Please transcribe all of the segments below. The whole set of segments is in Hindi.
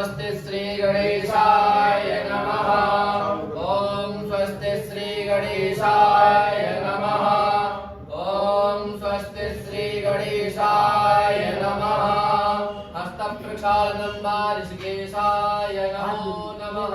स्वस्ति श्री गणेशाय नमः। ओम स्वस्ति श्री गणेशाय नमः। ओम स्वस्ति श्री गणेशाय नमः। हस्त प्रक्षालनं वा ऋषिकेशाय नमो नमः।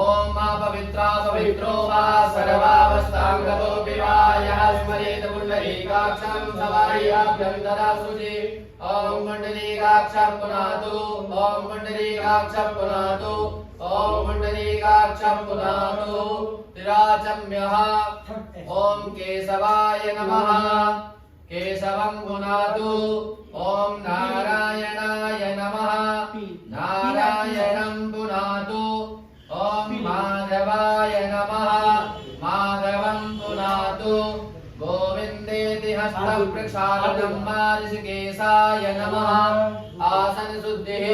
ओम मा पवित्रा पवित्रो वा सर्वावस्थांगतोऽपि वा यः स्मरेत् पुण्डरीकाक्षं सवार्याभ्यन्तरा शुचि। ओम पुण्डरीकाक्षं पुनातु। ओम पुण्डरीकाक्षं पुनातु। ओम पुण्डरीकाक्षं पुनातु। विराजम्यः। ओम केशवाय नमः। केशवं पुनातु। ओम नारायणाय नमः। नारायणं पुनातु। ओम माधवाय नमः। माधवं पुनातु। गोविन्देति हस्तं प्रक्षालनं वा ऋषिकेशाय नमः। आसन शुद्धिः।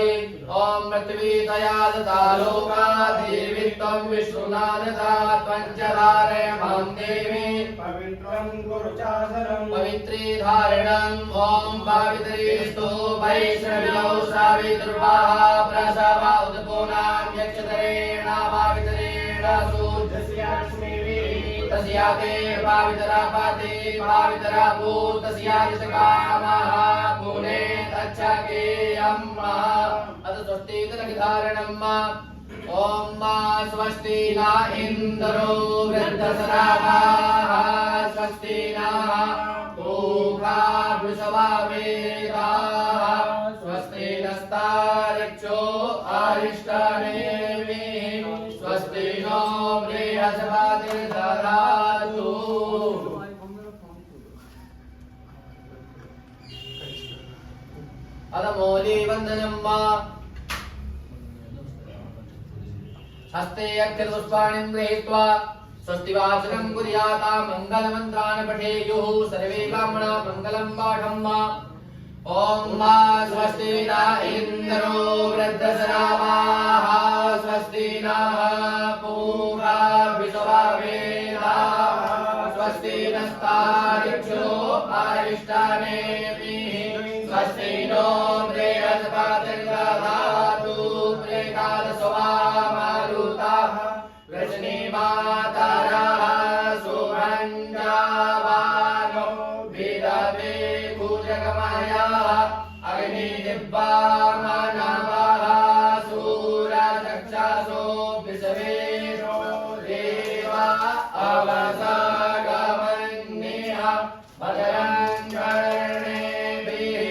ओम पृथ्वी तया दता लोकाधिर्वित्तं विष्णुना दता त्वञ्चधारय मां देवी पवित्रं कुरु चासनं पवित्री धारणं। ओम पावित्रीस्तु वैष्णव्यौ सावितुर्वाः प्रसवा उदपूनां यक्षतरेण पावित्रेण सूर्यस्यास्मि तस्याते पावितरा पाते पावितरा भूत तस्यादिशकामः पुने तच्छकेयं अथ स्वस्ति तदधारणं मा। ओम मा स्वस्ति न इन्द्रो वृद्धसरागाः स्वस्ति नः पूषा वृषभा वेदाः स्वस्ति नस्तार्क्ष्यो अरिष्टनेमिः स्वस्ति नो बृहस्पतिर्दधातु। अदमोली वन्दनं मा। हस्ते अक्षरपुष्पाणि गृहीत्वा स्वस्ति वाचनं कुर्याता मङ्गलमन्त्रान् पठेयुः सर्वे ब्राह्मणा मङ्गलं पाठं मा। ओम मा स्वस्ति न इन्द्रो वृद्धसरावाः स्वस्ति नः पूषा वृषभा वेदाः स्वस्ति नस्तार्क्ष्यो अरिष्टनेमिः स्वस्ति नो बृहस्पतिर्दधातु। प्रेकादशो वा मारुतः वृष्णिमातरः सुभञ्जावानो विदवे भुजगमयः अग्निदिव्यामनवः सूरचक्षुषो विश्वेशो देवा अवसगमन्यः भद्रं कर्णेभिः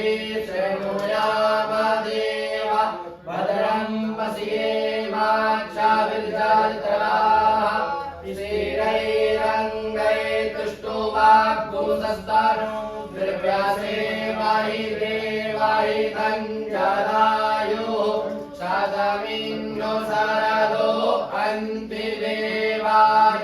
शृणुयाम देवा भद्रं पश्येमाक्षाभिर्जत्राः स्थिरैरङ्गैस्तुष्टुवाग्भूतस्थानो निर्व्यासे वाहि देवाहि तञ्जलायुः शतमिन्दो शरदो अन्ति देवाय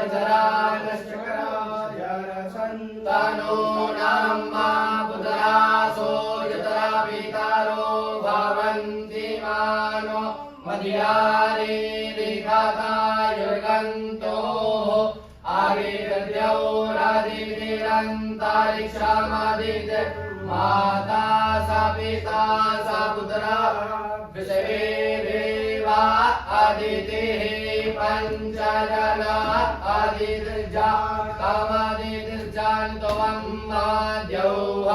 सन्तनो नाम्मा पुतरासो यतरा पितरो भवन्ति मानो मध्यारे लिखतायुर्गन्तोः आदित्यौरादित्यन्तरिक्षामदित्य माता स पिता स पुत्रः विश्वे देवा अदितिः पञ्चजना अदितिर्जातमदितिर्जान्तवम्मा द्यौः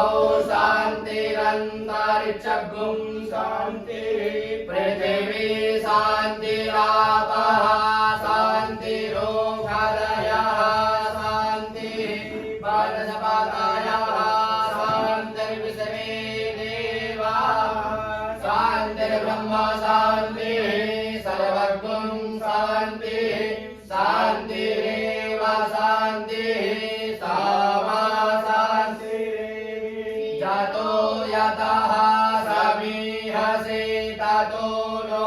शान्तिरन्तरिक्षगुं शान्तिः पृथिवी शान्तिरापः शान्तिरोषधयः शान्तिः वनस्पतयः शान्तिर्विश्वे देवा शान्तिर्ब्रह्म शान्तिः सर्वगुं शान्तिः शान्तिरेव शान्तिः सामा शान्तिरेव यतो यतः समीहसे ततो नो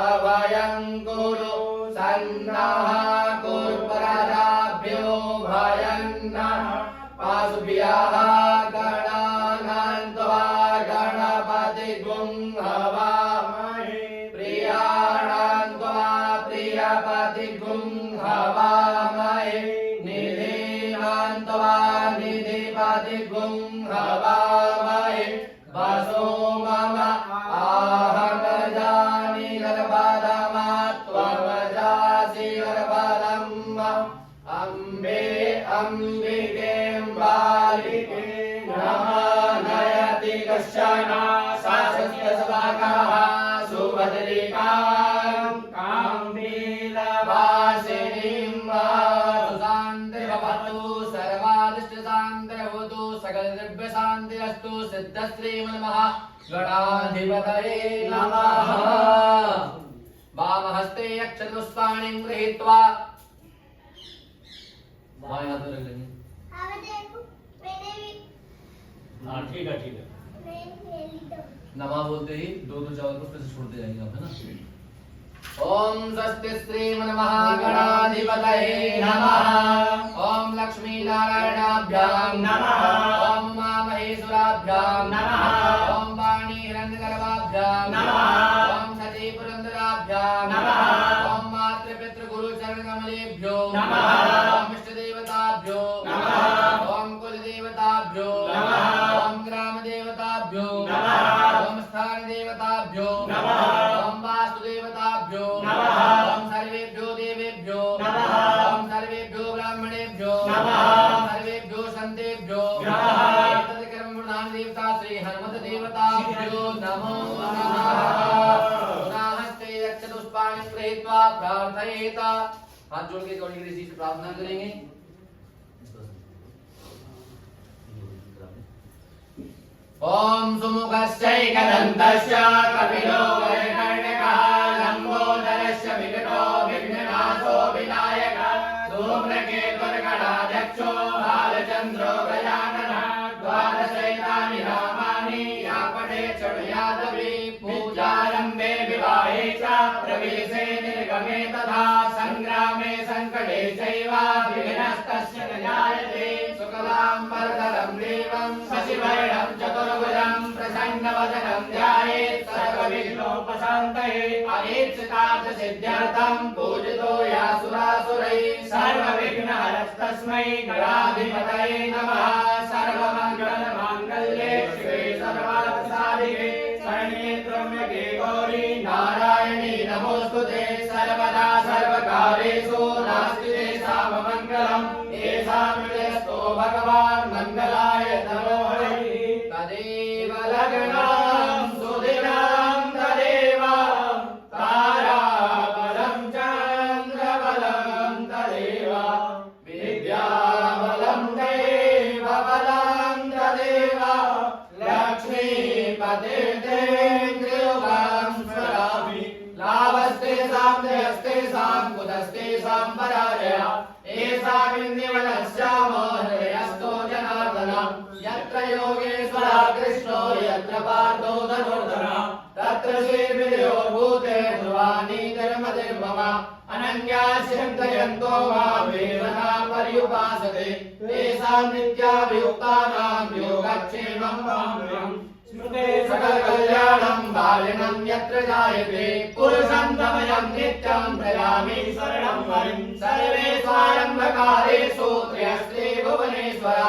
अभयं कुरु सन्नः कुरु प्रजाभ्यो भयं नः पाशुभ्यः गणानान्त्वा गणपतिगुं हवामहे प्रियाणान्त्वा प्रियपतिगुं हवामहे निधिनान्त्वा निधिपतिगुं हवामहे वसो मम बदरिकां काम्बीलवासिनीं सुशान्तिर्भवतु सर्वादिष्टशान्तिर्भवतु सकलद्रव्यशान्तिरस्तु सिद्धश्रीमन्मः गणाधिपतये नमः। वामहस्ते अक्षतपुष्पाणिं गृहीत्वा बाएं हाथ में रख लेंगे। हाँ ठीक है ठीक है। नमा बोलते ही दो चावल को फिर से छोड़ते जाएंगे आप, है ना। ओम स्वस्ति श्रीमन्महागणाधिपतये नमः। ओम लक्ष्मी नारायणाभ्यां नमः। ओम उमा महेश्वराभ्यां नमः। ओम वाणी हिरण्यगर्भाभ्यां नमः। ओम सती पुरंदराभ्यां नमः। ओम मातृपितृ गुरु चरण कमलेभ्यो नमः। ओम इष्ट देवताभ्यो नमः। ओम कुल देवताभ्यो नमः। ओम ग्राम देवताभ्यो नमः। ओम स्थान देवताभ्यो नमः। ओम वास्तु देवताभ्यो नमः। ओम सर्वेभ्यो देवेभ्यो नमः। ओम सर्वेभ्यो ब्राह्मणेभ्यो नमः। ओम सर्वेभ्यो संतेभ्यो नमः। तत् कर्म प्रधान देवता श्री हनुमत देवताभ्यो नमो नमः। पुनःस्ते अक्षतपुष्पाणि गृहीत्वा प्रार्थयेत। हाथ जोड़ के गौरी ऋषि से प्रार्थना करेंगे। ओम सुमुखश्चैकदन्तस्य कपिलो वैकर्णकः लम्बोदरस्य विकटो विघ्ननाशो विनायकः धूम्रकेतुर्गणाध्यक्षो बालचन्द्रो गजाननः द्वादशैतानि नामानि या पठेत् शृणुयादपि पूजारम्भे विवाहे च प्रवेशे निर्गमे तथा सङ्ग्रामे सङ्कटे चैव विघ्नस्तस्य न जायते शुक्लां वरदं देवं शशिवर्णं चतुर्भुजं प्रसन्नवदनं ध्यायेत् सर्वविघ्नोपशान्तये अनेक्षितार्थसिद्ध्यर्थं पूजितो यासुरासुरैः सर्वविघ्नहरस्तस्मै गणाधिपतये नमः। सर्वमङ्गलमाङ्गल्ये शिवे सर्वार्थसाधिके शरण्ये त्र्यम्बके गौरी नारायणी नमोस्तुते सर्वदा सर्वकार्येषु नास्ति तेषाममङ्गलम् येषामस्तु भगवान् मङ्गलाय नमो हरिः। तदेव लग्नं सुदिनं तदेव ताराबलं चन्द्रबलं तदेव विद्याबलं दैवबलं तदेव लक्ष्मीपतिर्देन्द्रियुगं स्मरामि लाभस्तेषां जयस्तेषां कुतस्तेषां पराजयः एषामिन्निवनश्यामो हृदयस्थो जनार्दनः यत्र योगेश्वरः कृष्णो यत्र पार्थो धनुर्धरः तत्र श्रीर्विजयोर्भूते ध्रुवाणि धर्मतिर्मम अनन्या चिन्तयन्तो मामेव न पर्युपासते तेषां नित्याभियुक्तानां योगक्षेमं वाम्यहम् सकल कल्याणं बालिनं यत्र जायते पुरुषं तमयं नित्यं प्रयामि शरणं हरिं सर्वेष्वारम्भकारेषु त्र्यस्ते भुवनेश्वर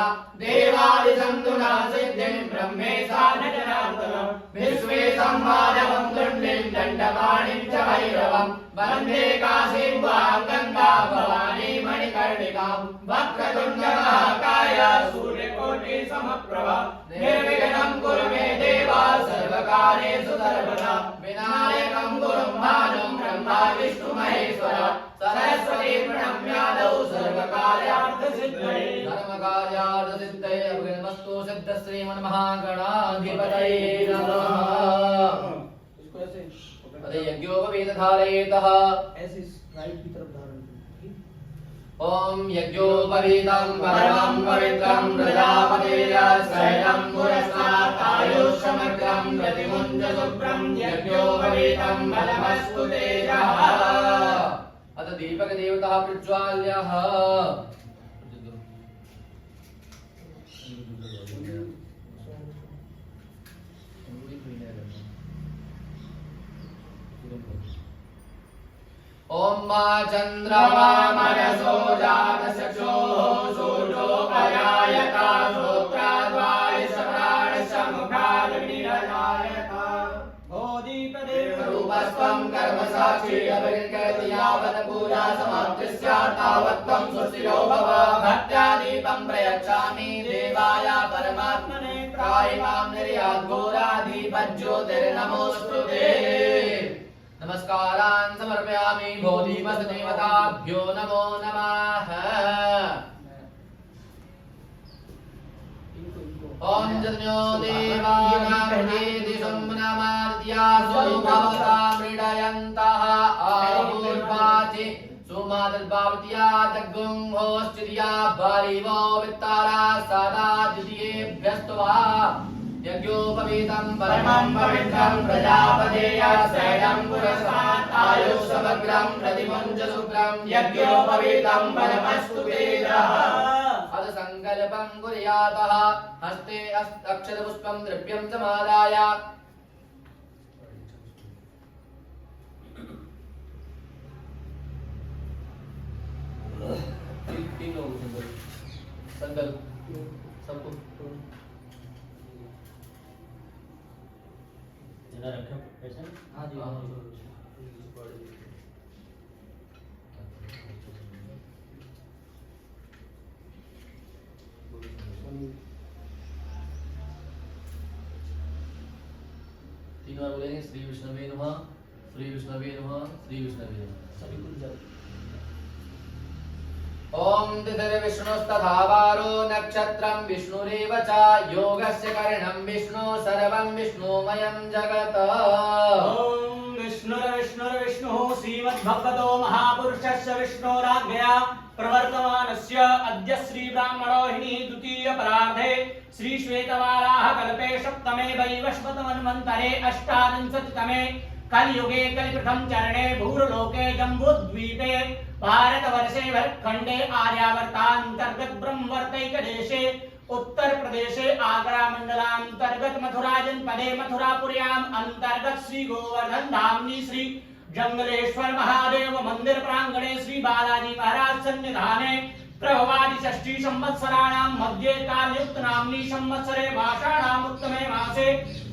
देवादिसन्तुना सिद्धिं ब्रह्मेशा न जनार्दनं विश्वेशं माधवं दण्डिं दण्डपाणिं च भैरवं वन्दे काशीं वां गङ्गा भवानी मणिकर्णिकां वक्रतुण्डमहाकाय सूर्यकोटिसमप्रभ निर्विघ्नं कुरु मे देव सर्वकार्येषु सर्वदा विनायकं गुरुं भानुं ब्रह्मा विष्णु महेश्वर सरस्वती प्रणम्यादौ सर्वकार्यार्थसिद्धये धर्मकार्यार्थसिद्धये अभिनमस्तु सिद्ध श्रीमन्महागणाधिपतये नमः। अरे यज्ञोपवीतधारयेतः ऐसे राइट की तरफ धारण ओम यज्ञोपवीतं परमं पवित्रं प्रजापतेय शयनं पुरस्तात् आयुष्यमग्रं प्रतिमुञ्च शुभ्रं यज्ञोपवीतं बलमस्तु तेजः। अथ दीपकदेवतः प्रज्वाल्यः ओम मा चंद्रमा मनसो जातचक्षुः सूर्योपयायता श्रोत्राद्वायुषप्राणसमुखाग्निरजायता बोधिपदेवरूपस्त्वं कर्मसाक्षी अभिर्गति यावत् पूजा समाप्ति स्यात् तावत् त्वं सुस्थिरो भव। भक्त्या दीपं प्रयच्छामि देवाय परमात्मने त्राहि मां निर्याद्घोराधिपज्योतिर्नमोऽस्तुते नमस्कारान् समर्पयामि बोधिमसदेवताभ्यो नमो नमः ॐ जन्यो देवानामृतेति सोमनामाद्यासो भवता मृडयन्तः आहुर्वाचि सुमादर्भावत्या दग्गुंहोश्चिर्या बालिवो वित्तारा सदा द्वितीयेभ्यस्तुवा यज्ञोपवीतं परमं पवित्रं प्रजापतेयस्यं पुरस्तात् आयुष्समग्रं प्रतिमुञ्च शुक्रं यज्ञोपवीतं परमस्तुते अद संकल्पं कुर्यातः हस्ते अक्षतपुष्पं द्रव्यं समादाय तीन लोग संकल्प सबको रखा ऐसा? हाँ जी। तीन बार बोलेंगे श्री विष्णुवे नमः श्री विष्णुवे नमः श्री विष्णुवे नमः सभी कुल जाओ। ओम तिथिर्विष्णुस्तथा वारो नक्षत्रं विष्णुरेव च योगस्य करणं विष्णु सर्वं विष्णुमयं जगत् ओम विष्णुर्विष्णुर्विष्णुः श्रीमद्भगवतो महापुरुषस्य विष्णोराज्ञया प्रवर्तमानस्य अद्य श्री ब्राह्मणोहिनी द्वितीय परार्धे श्री श्वेतवाराह कल्पे सप्तमे वैवस्वतमन्वन्तरे अष्टाविंशतितमे कलियुगे कलिप्रथम चरणे भूर्लोके जम्बूद्वीपे भारतवर्षे भरतखण्डे आर्यावर्तान्तर्गत ब्रह्मवर्तैकदेशे उत्तर प्रदेशे आगरा मंडलांतर्गत मथुरा जनपदे मथुरापुर्याम् अंतर्गत श्री गोवर्धन धामनी श्री जंगलेश्वर महादेव मंदिर प्रांगणे श्री बालाजी महाराज सन्निधाने प्रभवादि षष्ठी संवत्सराणां मध्ये कालयुक्त नाम्नी संवत्सरे भाषाणाम् उत्तमे मासे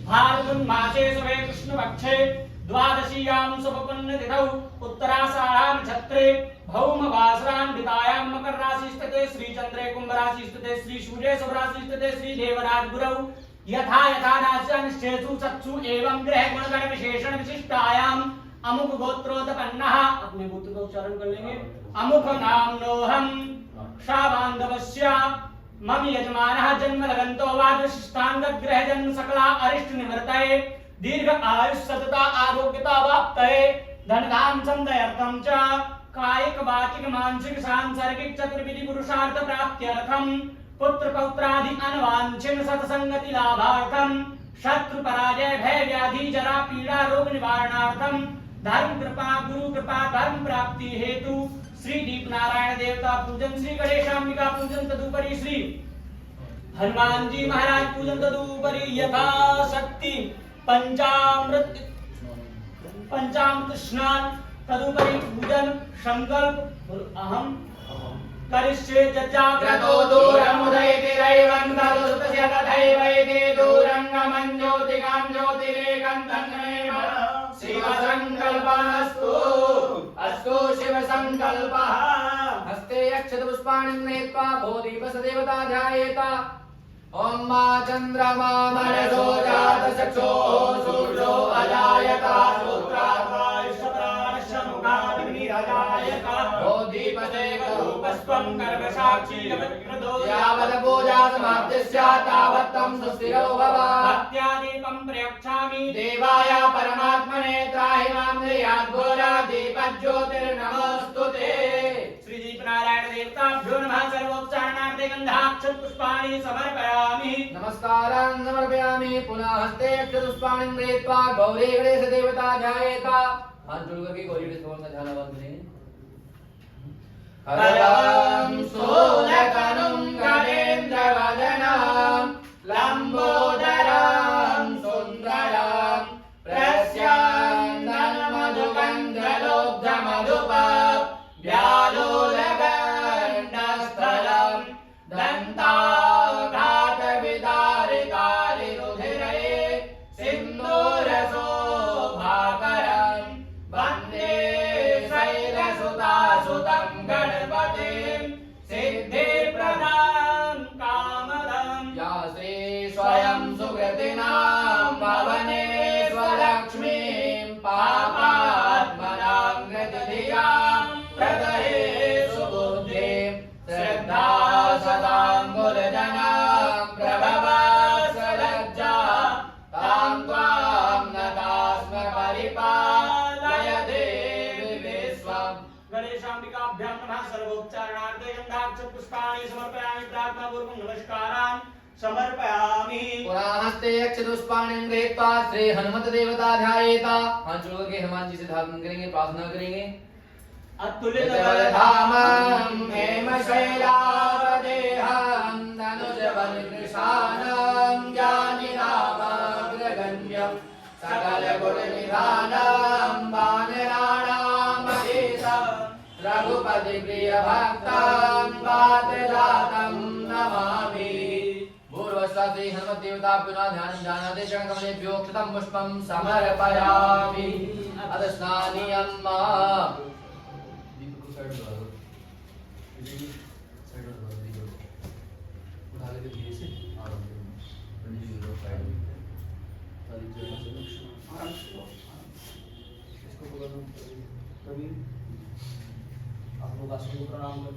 फाल्गुन मासे शुभे कृष्णपक्षे द्वादशीयां शुभपुण्यतिथौ उत्तराषाढां छत्रे भौमवासरां वितायां मकर राशि स्थिते श्री चंद्रे कुंभ राशि स्थिते श्री सूर्ये शुभ राशि स्थिते श्री देवराज गुरौ यथा यथा राश्यानिष्ठेषु सत्सु एवं ग्रह गुणगण विशेषण विशिष्टायाम् अमुक गोत्रोत्पन्नः अपने गोत्र का उच्चारण कर लेंगे अमुक नाम्नोऽहं शाबान्धवस्य मम यजमानः जन्म लगन्तो वादशिष्टांगत ग्रह जन्म सकला अरिष्ट निवर्तये दीर्घ आयुष सतता आरोग्यता वाप्तये धन धाम संदयर्थं च कायिक वाचिक मानसिक सांसर्गिक चतुर्विधि पुरुषार्थ प्राप्त्यर्थं पुत्र पौत्रादि अनवांछित सत्संगति लाभार्थं शत्रु पराजय भय व्याधि जरा पीड़ा रोग निवारणार्थं धर्म कृपा गुरु कृपा धर्म प्राप्ति हेतु श्री दीप नारायण देवता पूजन श्री गणेशांबिका पूजन तदुपरि श्री हनुमान जी महाराज पूजन तदुपरि यथा शक्ति पंचामृत स्नान तदुपरि पूजन संकल्प अहम करिष्ये जज्जाग्रतो दूरमुदयति रैवं तदुपस्य तथैवैति दूरं गमं ज्योतिकां ज्योतिरेकं तन्मेव शिवसङ्कल्पमस्तु अस्तु शिवसङ्कल्पः हस्ते अक्षतपुष्पाणि गृहीत्वा बोधिवसदेवता ध्यायेत ॐ मा चन्द्रमा मनसो जातचक्षो सूर्यो अजायता बोधिपते करूपस्त्वं कर्मसाक्षी जगत्कृतो यावत् पूजा समाप्तिः स्यात् तावत् तं सुस्थिरो भव भक्त्यादीपं प्रयच्छामि देवाय परमात्मने त्राहि मां निर्याद्घोराधिपज्योतिर्नमोऽस्तु ते श्री दीपनारायण देवताभ्यो नमः सर्वोच्चारणार्थे गन्धाक्षत पुष्पाणि समर्पयामि नमस्कारान् समर्पयामि पुनः हस्ते अक्षतपुष्पाणि गृहीत्वा गौरी गणेश देवता ध्यायेत हाथ जोड़ करके गौरी गणेश भगवान का ध्यान आवाज करेंगे करं शूलकनुं गणेन्द्रवदनं लम्बोदरं सुन्दरं प्रस्यन्दं मधुगन्धलोब्धमधुपव्यालोलगण्डस्थलं दन्ताघातविदारितारिरुधिरे सिन्दूरशोभाकरं वन्दे शैलसुतासुतं गणपतिं सिद्धिप्रदां कामदं या श्री स्वयं मंत्रोच्चारणार्थे गन्धाक्ष पुष्पाणि समर्पयामि प्रार्थनापूर्वकं नमस्कारान् समर्पयामि पुराहस्ते अक्षतुष्पाणिं गृहीत्वा श्री हनुमत देवता ध्यायेता। हाथ जोड़ के हनुमान जी से धारण करेंगे, प्रार्थना करेंगे। अतुलितबलधामं हेमशैलावदेहं धनुजवनकृशानं ज्ञानिनामग्रगण्यं सकलगुणनिधानं वानराणामधीशं रघुपतिप्रियभक्तं वातजातं नमामि। पूर्वस्वाति हनुमद्देवता पुनः ध्यानं जानाति चरणकमलेभ्यो क्षतं पुष्पं समर्पयामि। अथ स्नानीयं आप लोग प्रणाम कर